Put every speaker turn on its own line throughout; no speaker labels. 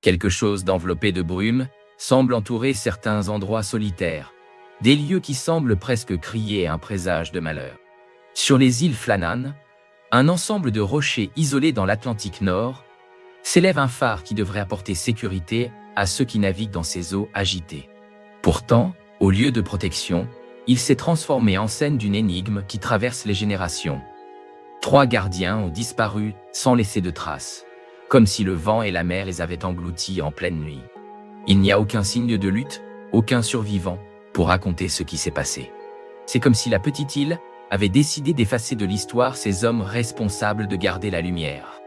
Quelque chose d'enveloppé de brume semble entourer certains endroits solitaires, des lieux qui semblent presque crier un présage de malheur. Sur les îles Flannan, un ensemble de rochers isolés dans l'Atlantique Nord, s'élève un phare qui devrait apporter sécurité à ceux qui naviguent dans ces eaux agitées. Pourtant, au lieu de protection, il s'est transformé en scène d'une énigme qui traverse les générations. 3 gardiens ont disparu sans laisser de traces, comme si le vent et la mer les avaient engloutis en pleine nuit. Il n'y a aucun signe de lutte, aucun survivant pour raconter ce qui s'est passé. C'est comme si la petite île avait décidé d'effacer de l'histoire ces hommes responsables de garder la lumière.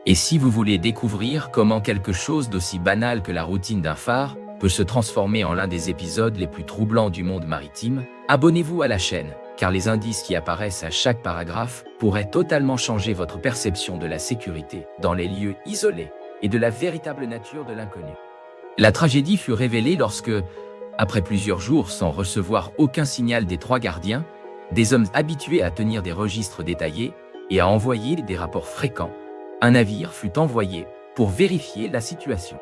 Et si vous voulez découvrir comment quelque chose d'aussi banal que la routine d'un phare peut se transformer en l'un des épisodes les plus troublants du monde maritime, abonnez-vous à la chaîne, car les indices qui apparaissent à chaque paragraphe pourraient totalement changer votre perception de la sécurité dans les lieux isolés et de la véritable nature de l'inconnu. La tragédie fut révélée lorsque, après plusieurs jours sans recevoir aucun signal des 3 gardiens, des hommes habitués à tenir des registres détaillés et à envoyer des rapports fréquents, un navire fut envoyé pour vérifier la situation.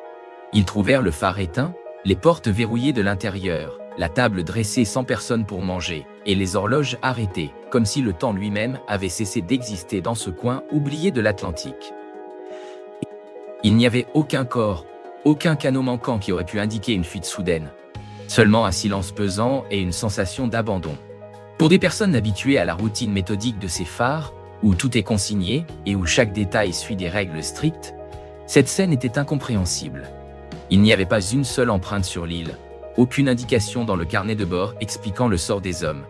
Ils trouvèrent le phare éteint, les portes verrouillées de l'intérieur, la table dressée sans personne pour manger, et les horloges arrêtées, comme si le temps lui-même avait cessé d'exister dans ce coin oublié de l'Atlantique. Il n'y avait aucun corps, aucun canot manquant qui aurait pu indiquer une fuite soudaine. Seulement un silence pesant et une sensation d'abandon. Pour des personnes habituées à la routine méthodique de ces phares, où tout est consigné et où chaque détail suit des règles strictes, cette scène était incompréhensible. Il n'y avait pas une seule empreinte sur l'île, aucune indication dans le carnet de bord expliquant le sort des hommes.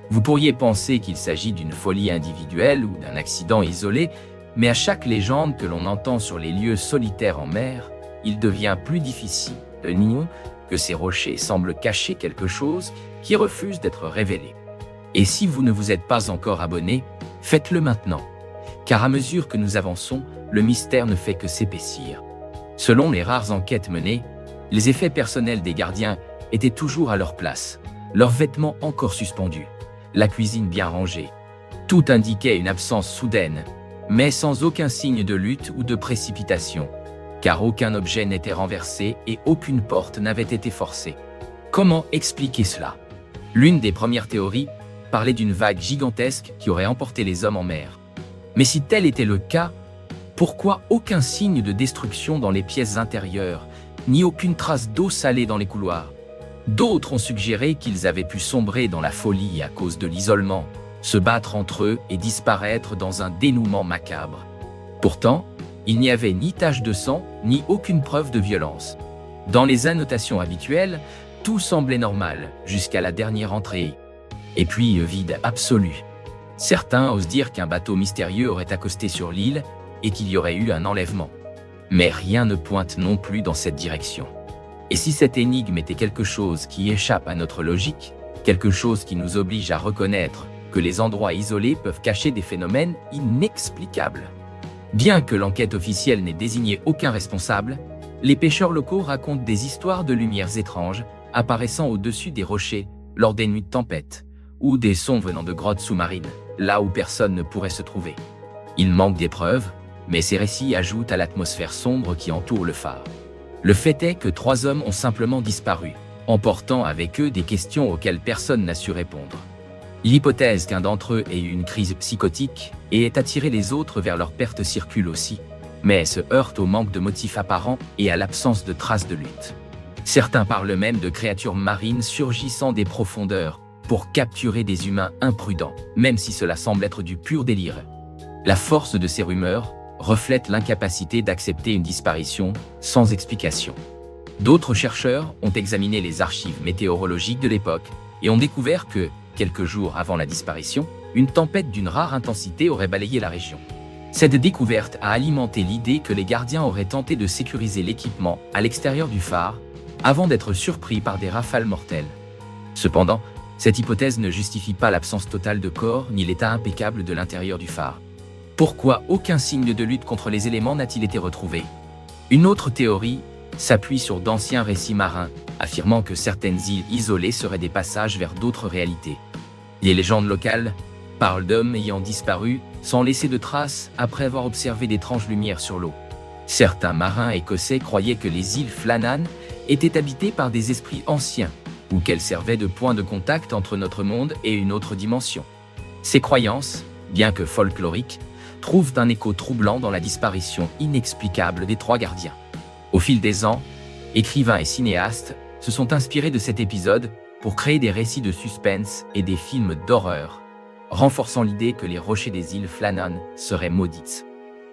Vous pourriez penser qu'il s'agit d'une folie individuelle ou d'un accident isolé, mais à chaque légende que l'on entend sur les lieux solitaires en mer, il devient plus difficile de nier que ces rochers semblent cacher quelque chose qui refuse d'être révélé. Et si vous ne vous êtes pas encore abonné, faites-le maintenant, car à mesure que nous avançons, le mystère ne fait que s'épaissir. Selon les rares enquêtes menées, les effets personnels des gardiens étaient toujours à leur place, leurs vêtements encore suspendus, la cuisine bien rangée. Tout indiquait une absence soudaine, mais sans aucun signe de lutte ou de précipitation, car aucun objet n'était renversé et aucune porte n'avait été forcée. Comment expliquer cela? L'une des premières théories parlait d'une vague gigantesque qui aurait emporté les hommes en mer. Mais si tel était le cas, pourquoi aucun signe de destruction dans les pièces intérieures, ni aucune trace d'eau salée dans les couloirs? D'autres ont suggéré qu'ils avaient pu sombrer dans la folie à cause de l'isolement, se battre entre eux et disparaître dans un dénouement macabre. Pourtant, il n'y avait ni tache de sang, ni aucune preuve de violence. Dans les annotations habituelles, tout semblait normal, jusqu'à la dernière entrée. Et puis, vide absolu. Certains osent dire qu'un bateau mystérieux aurait accosté sur l'île et qu'il y aurait eu un enlèvement. Mais rien ne pointe non plus dans cette direction. Et si cette énigme était quelque chose qui échappe à notre logique, quelque chose qui nous oblige à reconnaître que les endroits isolés peuvent cacher des phénomènes inexplicables? Bien que l'enquête officielle n'ait désigné aucun responsable, les pêcheurs locaux racontent des histoires de lumières étranges apparaissant au-dessus des rochers lors des nuits de tempête, ou des sons venant de grottes sous-marines, là où personne ne pourrait se trouver. Il manque des preuves, mais ces récits ajoutent à l'atmosphère sombre qui entoure le phare. Le fait est que 3 hommes ont simplement disparu, emportant avec eux des questions auxquelles personne n'a su répondre. L'hypothèse qu'un d'entre eux ait eu une crise psychotique et ait attiré les autres vers leur perte circule aussi, mais se heurte au manque de motifs apparents et à l'absence de traces de lutte. Certains parlent même de créatures marines surgissant des profondeurs pour capturer des humains imprudents, même si cela semble être du pur délire. La force de ces rumeurs reflète l'incapacité d'accepter une disparition sans explication. D'autres chercheurs ont examiné les archives météorologiques de l'époque et ont découvert que, quelques jours avant la disparition, une tempête d'une rare intensité aurait balayé la région. Cette découverte a alimenté l'idée que les gardiens auraient tenté de sécuriser l'équipement à l'extérieur du phare avant d'être surpris par des rafales mortelles. Cependant, cette hypothèse ne justifie pas l'absence totale de corps ni l'état impeccable de l'intérieur du phare. Pourquoi aucun signe de lutte contre les éléments n'a-t-il été retrouvé? Une autre théorie s'appuie sur d'anciens récits marins, affirmant que certaines îles isolées seraient des passages vers d'autres réalités. Les légendes locales parlent d'hommes ayant disparu sans laisser de traces après avoir observé d'étranges lumières sur l'eau. Certains marins écossais croyaient que les îles Flannan étaient habitées par des esprits anciens, ou qu'elles servaient de point de contact entre notre monde et une autre dimension. Ces croyances, bien que folkloriques, trouvent un écho troublant dans la disparition inexplicable des trois gardiens. Au fil des ans, écrivains et cinéastes se sont inspirés de cet épisode pour créer des récits de suspense et des films d'horreur, renforçant l'idée que les rochers des îles Flannan seraient maudites.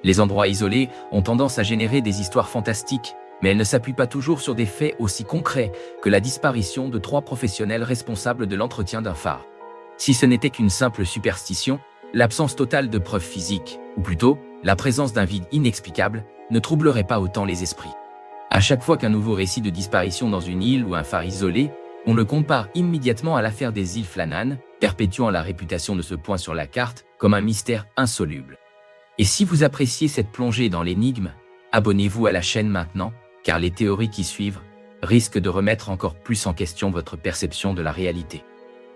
Les endroits isolés ont tendance à générer des histoires fantastiques, mais elles ne s'appuient pas toujours sur des faits aussi concrets que la disparition de 3 professionnels responsables de l'entretien d'un phare. Si ce n'était qu'une simple superstition, l'absence totale de preuves physiques, ou plutôt la présence d'un vide inexplicable, ne troublerait pas autant les esprits. À chaque fois qu'un nouveau récit de disparition dans une île ou un phare isolé, on le compare immédiatement à l'affaire des îles Flannan, perpétuant la réputation de ce point sur la carte comme un mystère insoluble. Et si vous appréciez cette plongée dans l'énigme, abonnez-vous à la chaîne maintenant, car les théories qui suivent risquent de remettre encore plus en question votre perception de la réalité.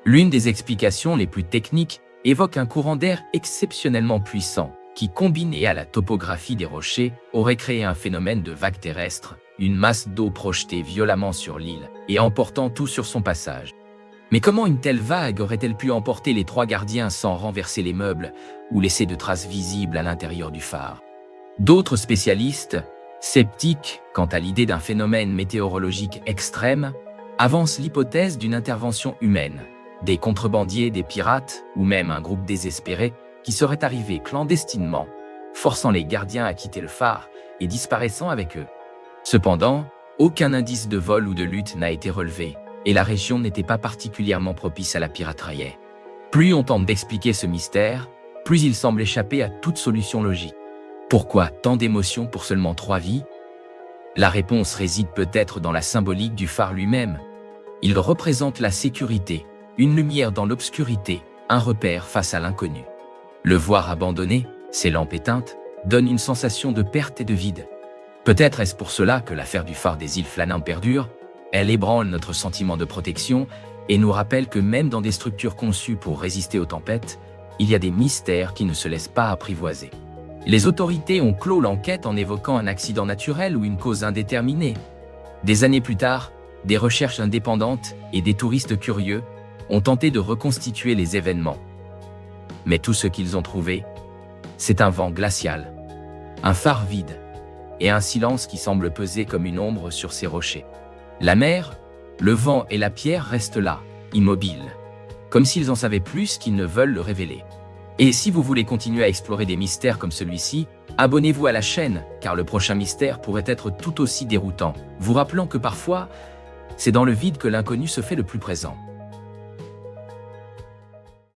L'une des explications les plus techniques évoque un courant d'air exceptionnellement puissant, qui, combiné à la topographie des rochers, aurait créé un phénomène de vague terrestre, une masse d'eau projetée violemment sur l'île et emportant tout sur son passage. Mais comment une telle vague aurait-elle pu emporter les 3 gardiens sans renverser les meubles ou laisser de traces visibles à l'intérieur du phare? D'autres spécialistes, sceptiques quant à l'idée d'un phénomène météorologique extrême, avancent l'hypothèse d'une intervention humaine, des contrebandiers, des pirates ou même un groupe désespéré qui serait arrivé clandestinement, forçant les gardiens à quitter le phare et disparaissant avec eux. Cependant, aucun indice de vol ou de lutte n'a été relevé, et la région n'était pas particulièrement propice à la piraterie. Plus on tente d'expliquer ce mystère, plus il semble échapper à toute solution logique. Pourquoi tant d'émotions pour seulement 3 vies? La réponse réside peut-être dans la symbolique du phare lui-même. Il représente la sécurité, une lumière dans l'obscurité, un repère face à l'inconnu. Le voir abandonné, ses lampes éteintes, donne une sensation de perte et de vide. Peut-être est-ce pour cela que l'affaire du phare des îles Flannan perdure. Elle ébranle notre sentiment de protection et nous rappelle que même dans des structures conçues pour résister aux tempêtes, il y a des mystères qui ne se laissent pas apprivoiser. Les autorités ont clos l'enquête en évoquant un accident naturel ou une cause indéterminée. Des années plus tard, des recherches indépendantes et des touristes curieux ont tenté de reconstituer les événements. Mais tout ce qu'ils ont trouvé, c'est un vent glacial, un phare vide et un silence qui semble peser comme une ombre sur ces rochers. La mer, le vent et la pierre restent là, immobiles, comme s'ils en savaient plus qu'ils ne veulent le révéler. Et si vous voulez continuer à explorer des mystères comme celui-ci, abonnez-vous à la chaîne, car le prochain mystère pourrait être tout aussi déroutant, vous rappelant que parfois, c'est dans le vide que l'inconnu se fait le plus présent.